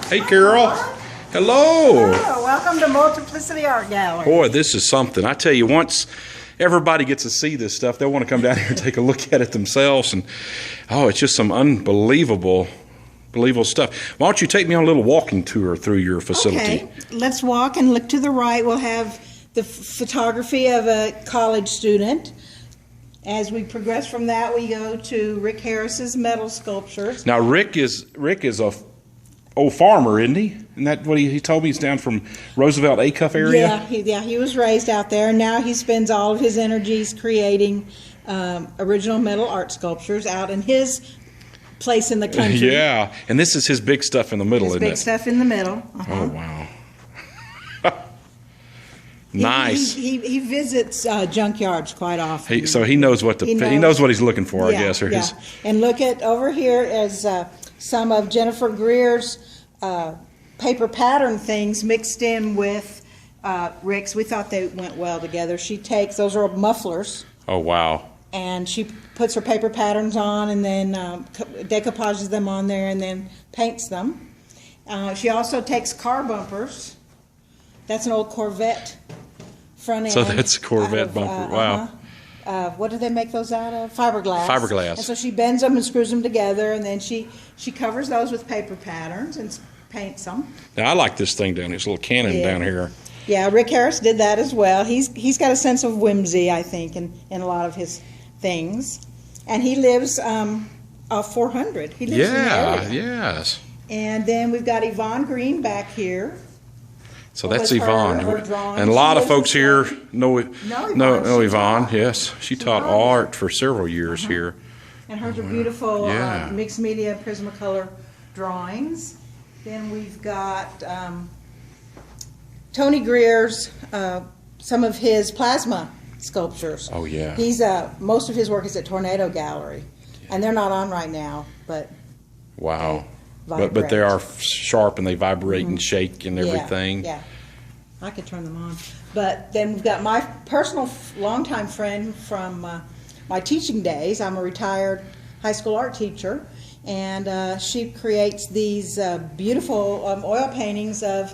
Hey, Carol. Hello. Hello. Welcome to Multiplicity Art Gallery. Boy, this is something. I tell you, once everybody gets to see this stuff, they'll want to come down here and take a look at it themselves. And it's just some unbelievable stuff. Why don't you take me on a little walking tour through your facility? Okay. Let's walk and look to the right. We'll have the photography of a college student. As we progress from that, we go to Rick Harris's metal sculptures. Now, Rick is a old farmer, isn't he? Isn't that what he told me? He's down from Roosevelt Acuff area? He was raised out there, and now he spends all of his energies creating original metal art sculptures out in his place in the country. Yeah, and this is his big stuff in the middle, isn't it? Big stuff in the middle. Oh, wow. Nice. He visits junkyards quite often. So he knows what he knows what he's looking for, I guess. And look at over here is some of Jennifer Greer's paper pattern things mixed in with Rick's. We thought they went well together. She takes those are mufflers. Oh, wow. And she puts her paper patterns on and then decoupages them on there and then paints them. She also takes car bumpers. That's an old Corvette front end. So that's a Corvette bumper. Wow. What do they make those out of? Fiberglass. Fiberglass. And so she bends them and screws them together, and then she covers those with paper patterns and paints them. Now, I like this thing down here. This little cannon down here. Yeah, Rick Harris did that as well. He's got a sense of whimsy, I think, in a lot of his things. And he lives off 400. He lives in the area. Yes. And then we've got Yvonne Green back here. So that's Yvonne. Her and a lot of folks here know Yvonne. Yes. She taught art for several years here. And hers are beautiful mixed media Prismacolor drawings. Then we've got Tony Greer's, some of his plasma sculptures. Oh, yeah. He's most of his work is at Tornado Gallery. And they're not on right now, but... Wow. But they are sharp and they vibrate and shake and everything. Yeah, I could turn them on. But then we've got my personal longtime friend from my teaching days. I'm a retired high school art teacher, and she creates these beautiful oil paintings of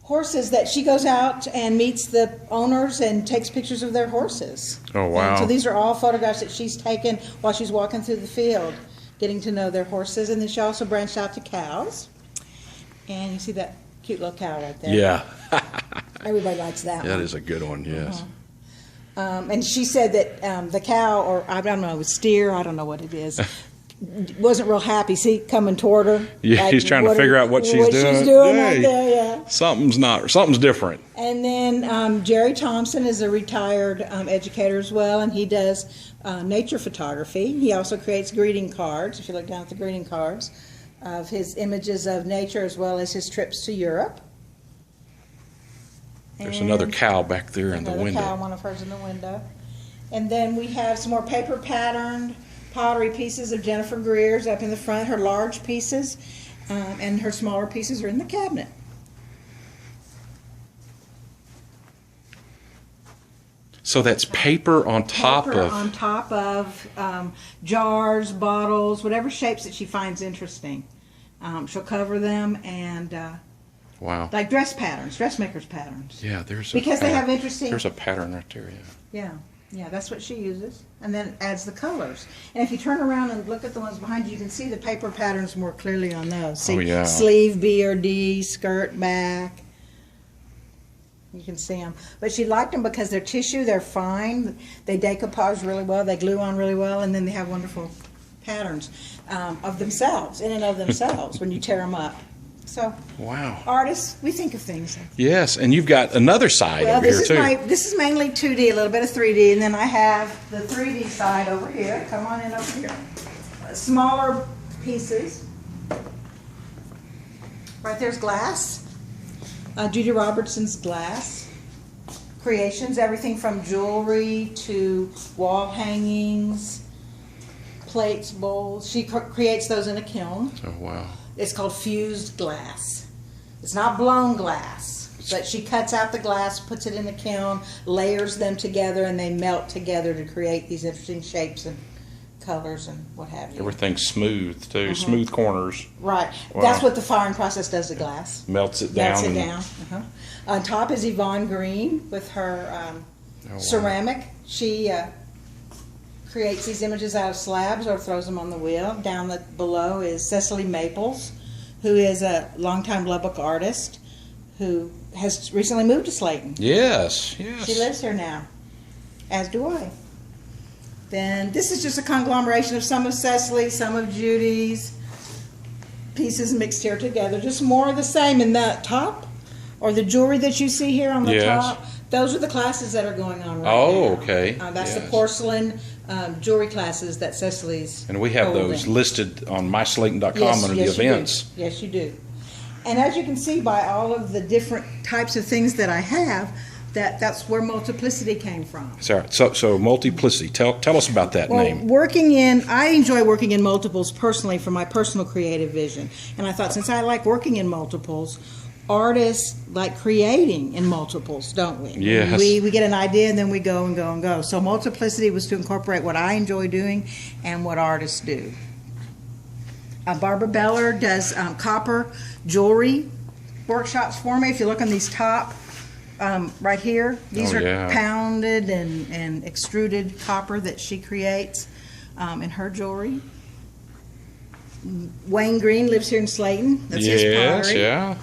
horses that she goes out and meets the owners and takes pictures of their horses. Oh, wow. And so these are all photographs that she's taken while she's walking through the field, getting to know their horses. And then she also branched out to cows. And you see that cute little cow right there? Yeah. Everybody likes that one. That is a good one, yes. And she said that the cow, or I don't know, steer, I don't know what it is, wasn't real happy. See, coming toward her. Yeah, like, he's trying to figure out what she's doing. She's doing right there, yeah. Something's different. And then Jerry Thompson is a retired educator as well, and he does nature photography. He also creates greeting cards, if you look down at the greeting cards, of his images of nature as well as his trips to Europe. There's another cow back there in the window. Another cow, one of hers in the window. And then we have some more paper patterned pottery pieces of Jennifer Greer's up in the front, her large pieces, and her smaller pieces are in the cabinet. So that's paper on top of jars, bottles, whatever shapes that she finds interesting. She'll cover them and wow, like dressmakers patterns. Yeah, because they have interesting. There's a pattern right there. Yeah, that's what she uses, and then adds the colors. And if you turn around and look at the ones behind you, you can see the paper patterns more clearly on those. See, sleeve B or D, skirt back. You can see them. But she liked them because they're tissue, they're fine, they decoupage really well, they glue on really well, and then they have wonderful patterns of themselves, in and of themselves, when you tear them up. So, wow. Artists, we think of things. Yes, and you've got another side over here, too. This is mainly 2D, a little bit of 3D, and then I have the 3D side over here. Come on in over here. Smaller pieces. Right there's glass. Judy Robertson's glass creations, everything from jewelry to wall hangings, plates, bowls. She creates those in a kiln. Oh, wow. It's called fused glass. It's not blown glass, but she cuts out the glass, puts it in a kiln, layers them together, and they melt together to create these interesting shapes and colors and what have you. Everything's smooth too, smooth corners. Right. Wow. That's what the firing process does to glass. Melts it down. Melts it down. On top is Yvonne Green with her ceramic. She creates these images out of slabs or throws them on the wheel. Down below is Cecily Maples, who is a longtime Lubbock artist who has recently moved to Slaton. Yes, yes. She lives here now, as do I. Then this is just a conglomeration of some of Cecily's, some of Judy's pieces mixed here together. Just more of the same. In the top, or the jewelry that you see here on the top, those are the classes that are going on right now. Oh, okay. That's the porcelain jewelry classes that Cecily's And we have those listed on myslaton.com under the events. Yes, you do. And as you can see by all of the different types of things that I have, that's where Multiplicity came from. So Multiplicity, tell us about that name. I enjoy working in multiples personally for my personal creative vision. And I thought, since I like working in multiples, artists like creating in multiples, don't we? Yes. We get an idea and then we go and go and go. So Multiplicity was to incorporate what I enjoy doing and what artists do. Barbra Beller does copper jewelry workshops for me. If you look on these top right here, these are pounded and extruded copper that she creates in her jewelry. Yvonne Green lives here in Slaton. That's his pottery. Yeah.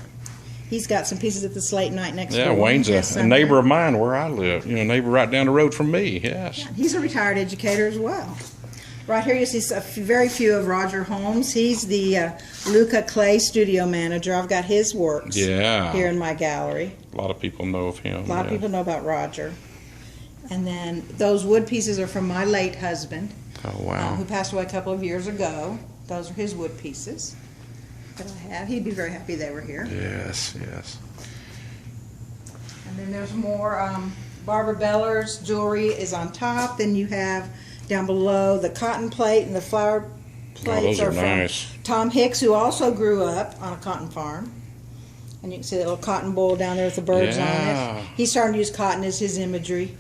He's got some pieces at the Slatonite next door. Yeah, Wayne's a neighbor of mine where I live. A neighbor right down the road from me. Yes. Yeah, he's a retired educator as well. Right here you see very few of Roger Holmes. He's the Luca Clay studio manager. I've got his works here in my gallery. A lot of people know of him. A lot of people know about Roger. And then those wood pieces are from my late husband, who passed away a couple of years ago. Those are his wood pieces that I have. He'd be very happy they were here. Yes, yes. And then there's more. Barbra Beller's jewelry is on top. Then you have down below the cotton plate and the flower plates those are from nice. Tom Hicks, who also grew up on a cotton farm. And you can see that little cotton bowl down there with the birds on it. He's starting to use cotton as his imagery.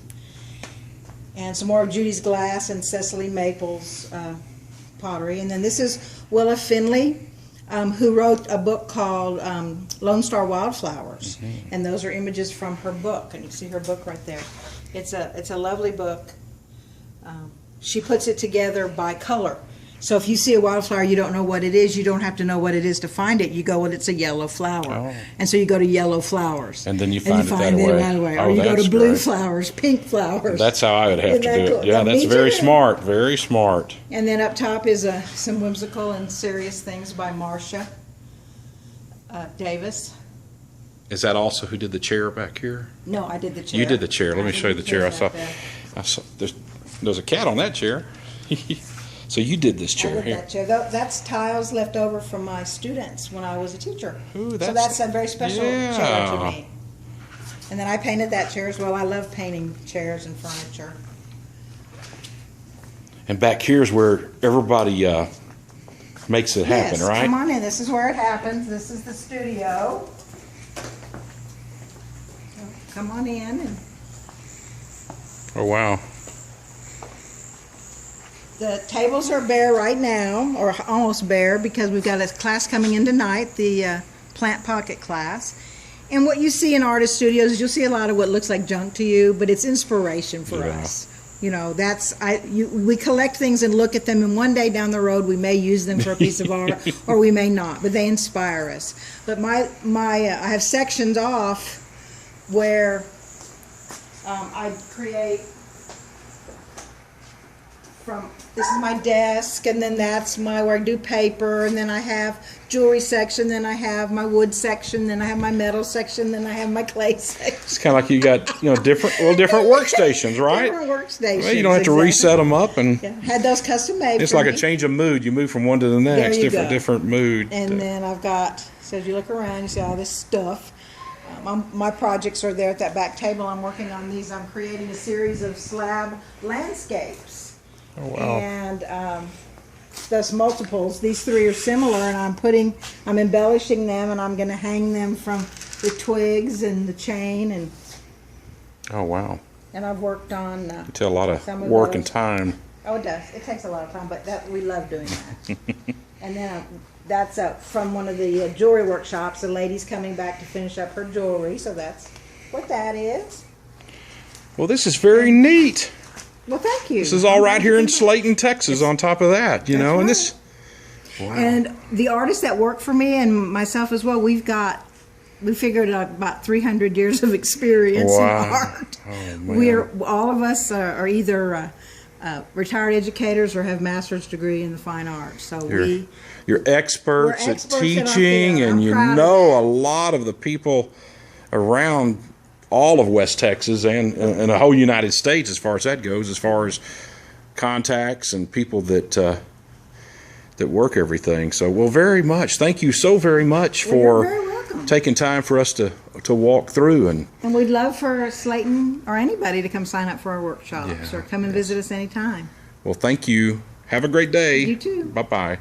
And some more of Judy's glass and Cecily Maples pottery. And then this is Willa Finley, who wrote a book called Lone Star Wildflowers. And those are images from her book. And you can see her book right there. It's a lovely book. She puts it together by color. So if you see a wildflower, you don't know what it is, you don't have to know what it is to find it. You go, well, it's a yellow flower. And so you go to yellow flowers. And then you find it that way. Or you go to blue flowers, pink flowers. That's how I would have to do it. Yeah, that's very smart, very smart. And then up top is some whimsical and serious things by Marcia Davis. Is that also who did the chair back here? No, I did the chair. You did the chair. Let me show you the chair. I saw there's a cat on that chair. So you did this chair here. That chair. That's tiles left over from my students when I was a teacher. Ooh, so that's a very special chair to me. And then I painted that chair as well. I love painting chairs and furniture. And back here is where everybody makes it happen, right? Come on in. This is where it happens. This is the studio. So come on in. Oh, wow. The tables are bare right now, or almost bare, because we've got a class coming in tonight, the Plant Pocket class. And what you see in artist studios is you'll see a lot of what looks like junk to you, but it's inspiration for us. We collect things and look at them, and one day down the road we may use them for a piece of art, or we may not, but they inspire us. But I have sections off where I create from, this is my desk, and then that's where I do paper, and then I have jewelry section, then I have my wood section, then I have my metal section, then I have my clay section. It's kind of like you got different workstations, right? Different workstations. Well, you don't have to reset them up, and had those custom made. It's like a change of mood. You move from one to the next, different mood. And then I've got, so as you look around, you see all this stuff. My projects are there at that back table. I'm working on these. I'm creating a series of slab landscapes. Oh, wow. And those multiples, these three are similar, and I'm embellishing them, and I'm going to hang them from the twigs and the chain. And oh, wow. And I've worked on you tell a lot of work and time. Oh, it does. It takes a lot of time, but we love doing that. And then that's from one of the jewelry workshops. The lady's coming back to finish up her jewelry, so that's what that is. Well, this is very neat. Well, thank you. This is all right here in Slaton, Texas, on top of that, you know, and this. Wow. And the artists that work for me and myself as well, we figured out about 300 years of experience in art. Oh, man. All of us are either retired educators or have master's degree in the fine arts. So you're experts at teaching, and you know a lot of the people around all of West Texas and the whole United States, as far as that goes, as far as contacts and people that work everything. So, well, very much. Thank you so very much for taking time for us to walk through. And we'd love for Slaton or anybody to come sign up for our workshops or come and visit us anytime. Well, thank you. Have a great day. You too. Bye-bye.